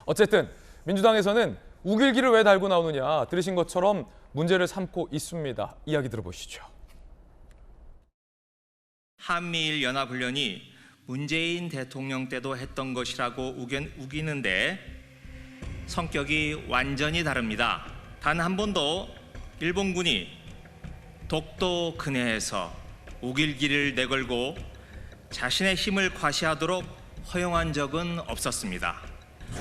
어쨌든 민주당에서는 우길기를 왜 달고 나오느냐 들으신 것처럼 문제를 삼고 있습니다. 이야기 들어보시죠. 한미일 연합훈련이 문재인 대통령 때도 했던 것이라고 우기는데 성격이 완전히 다릅니다. 단 한 번도 일본군이 독도 근해에서 우길기를 내걸고 자신의 힘을 과시하도록 허용한 적은 없었습니다.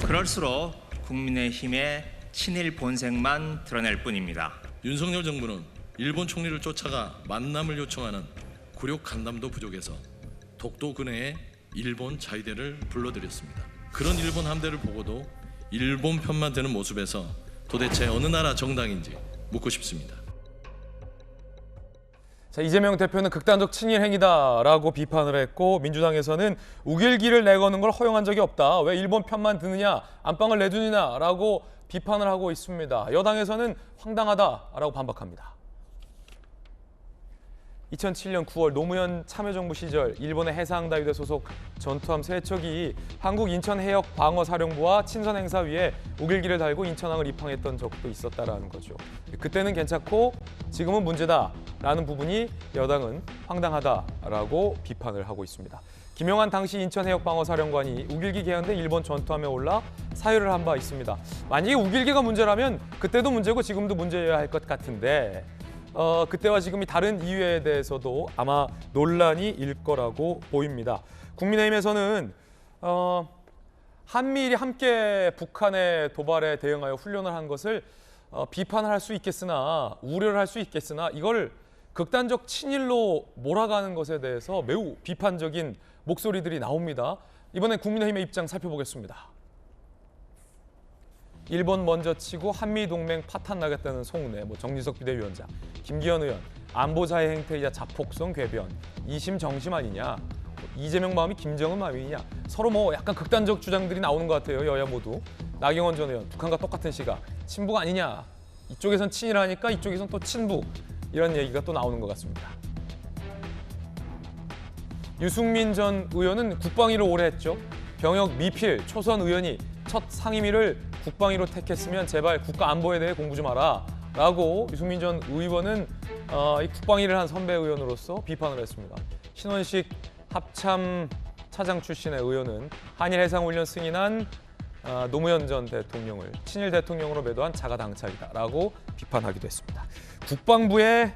그럴수록 국민의힘의 친일 본색만 드러낼 뿐입니다. 윤석열 정부는 일본 총리를 쫓아가 만남을 요청하는 굴욕 간담도 부족해서 독도 근해에 일본 자위대를 불러들였습니다. 그런 일본 함대를 보고도 일본 편만 드는 모습에서 도대체 어느 나라 정당인지 묻고 싶습니다. 자, 이재명 대표는 극단적 친일 행위다라고 비판을 했고 민주당에서는 우길기를 내거는 걸 허용한 적이 없다. 왜 일본 편만 드느냐, 안방을 내두느냐라고 비판을 하고 있습니다. 여당에서는 황당하다라고 반박합니다. 2007년 9월 노무현 참여정부 시절 일본의 해상다위대 소속 전투함 3척이 한국 인천해역방어사령부와 친선행사위에 우길기를 달고 인천항을 입항했던 적도 있었다라는 거죠. 그때는 괜찮고 지금은 문제다라는 부분이 여당은 황당하다라고 비판을 하고 있습니다. 김영한 당시 인천해역방어사령관이 우길기 개헌된 일본 전투함에 올라 사유를 한 바 있습니다. 만약에 우길기가 문제라면 그때도 문제고 지금도 문제여야 할 것 같은데 그때와 지금이 다른 이유에 대해서도 아마 논란이 일 거라고 보입니다. 국민의힘에서는 한미일이 함께 북한의 도발에 대응하여 훈련을 한 것을 비판을 할 수 있겠으나 우려를 할 수 있겠으나 이걸 극단적 친일로 몰아가는 것에 대해서 매우 비판적인 목소리들이 나옵니다. 이번엔 국민의힘의 입장 살펴보겠습니다. 일본 먼저 치고 한미동맹 파탄 나겠다는 송내, 정진석 비대위원장, 김기현 의원, 안보자의 행태이자 자폭성 궤변, 이심 정심 아니냐, 이재명 마음이 김정은 마음이냐, 서로 약간 극단적 주장들이 나오는 것 같아요. 여야 모두. 나경원 전 의원, 북한과 똑같은 시각, 친북 아니냐, 이쪽에선 친일하니까 이쪽에선 또 친북, 이런 얘기가 또 나오는 것 같습니다. 유승민 전 의원은 국방위를 오래 했죠. 병역 미필 초선 의원이 첫 상임위를 국방위로 택했으면 제발 국가 안보에 대해 공부 좀 하라 라고 유승민 전 의원은 이 국방위를 한 선배 의원으로서 비판을 했습니다. 신원식 합참 차장 출신의 의원은 한일 해상훈련 승인한 노무현 전 대통령을 친일 대통령으로 매도한 자가당착이다라고 비판하기도 했습니다. 국방부의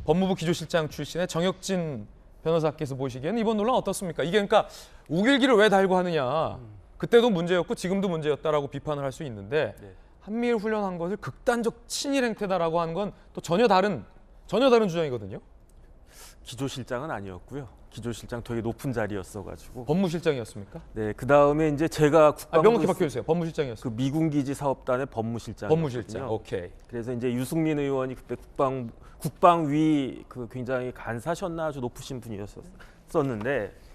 법무부 기조실장 출신의 정혁진 변호사께서 보시기에는 이번 논란 어떻습니까? 이게 그러니까 우길기를 왜 달고 하느냐. 그때도 문제였고 지금도 문제였다라고 비판을 할 수 있는데 한미일 훈련한 것을 극단적 친일 행태다라고 하는 건 또 전혀 다른 주장이거든요. 기조실장은 아니었고요. 기조실장 되게 높은 자리였어가지고. 법무실장이었습니까? 네, 그 다음에 이제 제가 명확히 바뀌어주세요. 법무실장이었어요. 그 미군기지 사업단의 법무실장. 법무실장. 오케이. 그래서 이제 유승민 의원이 그때 국방위 굉장히 간사셨나 아주 높으신 분이었었는데.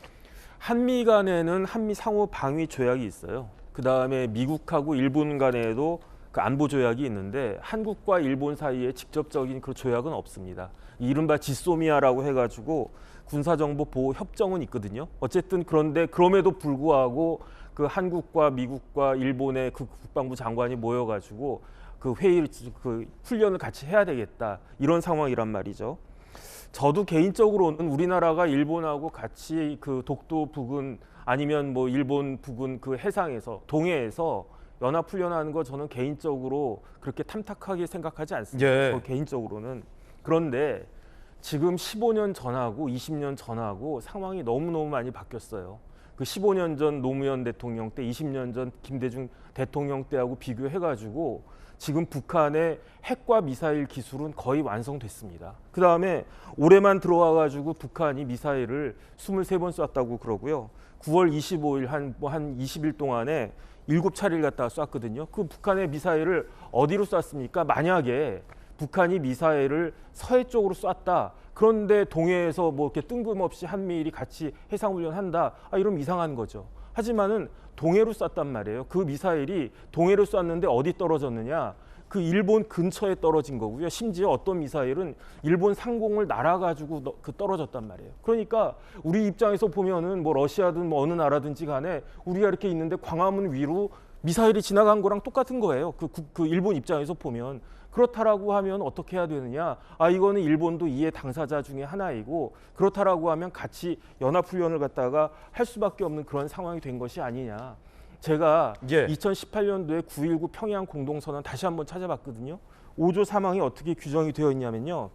한미 간에는 한미 상호 방위 조약이 있어요. 그 다음에 미국하고 일본 간에도 그 안보 조약이 있는데 한국과 일본 사이에 직접적인 그 조약은 없습니다. 이른바 지소미아라고 해가지고 군사정보 보호 협정은 있거든요. 어쨌든 그런데 그럼에도 불구하고 그 한국과 미국과 일본의 그 국방부 장관이 모여가지고 그 회의를 그 훈련을 같이 해야 되겠다 이런 상황이란 말이죠. 저도 개인적으로는 우리나라가 일본하고 같이 그 독도 부근 아니면 일본 부근 그 해상에서 동해에서 연합훈련하는 거 저는 개인적으로 그렇게 탐탁하게 생각하지 않습니다. 저 개인적으로는. 그런데 지금 15년 전하고 20년 전하고 상황이 너무너무 많이 바뀌었어요. 그 15년 전 노무현 대통령 때, 20년 전 김대중 대통령 때하고 비교해가지고 지금 북한의 핵과 미사일 기술은 거의 완성됐습니다. 그 다음에 올해만 들어와가지고 북한이 미사일을 23번 쐈다고 그러고요. 9월 25일 한 20일 동안에 7차례를 갖다가 쐈거든요. 그 북한의 미사일을 어디로 쐈습니까? 만약에 북한이 미사일을 서해 쪽으로 쐈다. 그런데 동해에서 이렇게 뜬금없이 한미일이 같이 해상훈련한다. 이러면 이상한 거죠. 하지만은 동해로 쐈단 말이에요. 그 미사일이 동해로 쐈는데 어디 떨어졌느냐? 그 일본 근처에 떨어진 거고요. 심지어 어떤 미사일은 일본 상공을 날아가지고 떨어졌단 말이에요. 그러니까 우리 입장에서 보면은 러시아든 어느 나라든지 간에 우리가 이렇게 있는데 광화문 위로 미사일이 지나간 거랑 똑같은 거예요. 그 일본 입장에서 보면. 그렇다라고 하면 어떻게 해야 되느냐? 이거는 일본도 이해 당사자 중에 하나이고 그렇다라고 하면 같이 연합훈련을 갖다가 할 수밖에 없는 그런 상황이 된 것이 아니냐. 제가 예. 2018년도에 9.19 평양 공동선언 다시 한번 찾아봤거든요. 5조 3항이 어떻게 규정이 되어 있냐면요.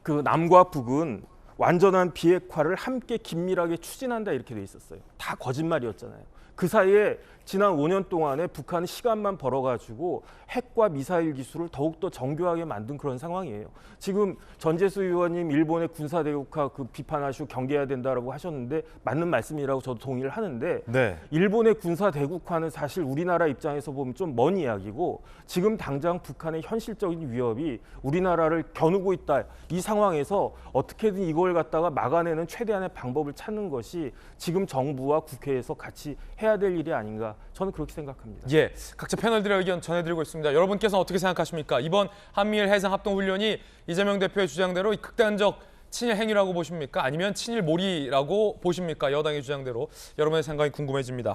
그 남과 북은 완전한 비핵화를 함께 긴밀하게 추진한다 이렇게 돼 있었어요. 다 거짓말이었잖아요. 그 사이에 지난 5년 동안에 북한은 시간만 벌어가지고 핵과 미사일 기술을 더욱더 정교하게 만든 그런 상황이에요. 지금 전재수 의원님 일본의 군사대국화 그 비판하시고 경계해야 된다라고 하셨는데 맞는 말씀이라고 저도 동의를 하는데 네. 일본의 군사대국화는 사실 우리나라 입장에서 보면 좀 먼 이야기고 지금 당장 북한의 현실적인 위협이 우리나라를 겨누고 있다. 이 상황에서 어떻게든 이걸 갖다가 막아내는 최대한의 방법을 찾는 것이 지금 정부와 국회에서 같이 해야 될 일이 아닌가 저는 그렇게 생각합니다. 예, 각자 패널들의 의견 전해드리고 있습니다. 여러분께서는 어떻게 생각하십니까? 이번 한미일 해상합동훈련이 이재명 대표의 주장대로 극단적 친일 행위라고 보십니까? 아니면 친일 몰이라고 보십니까? 여당의 주장대로 여러분의 생각이 궁금해집니다.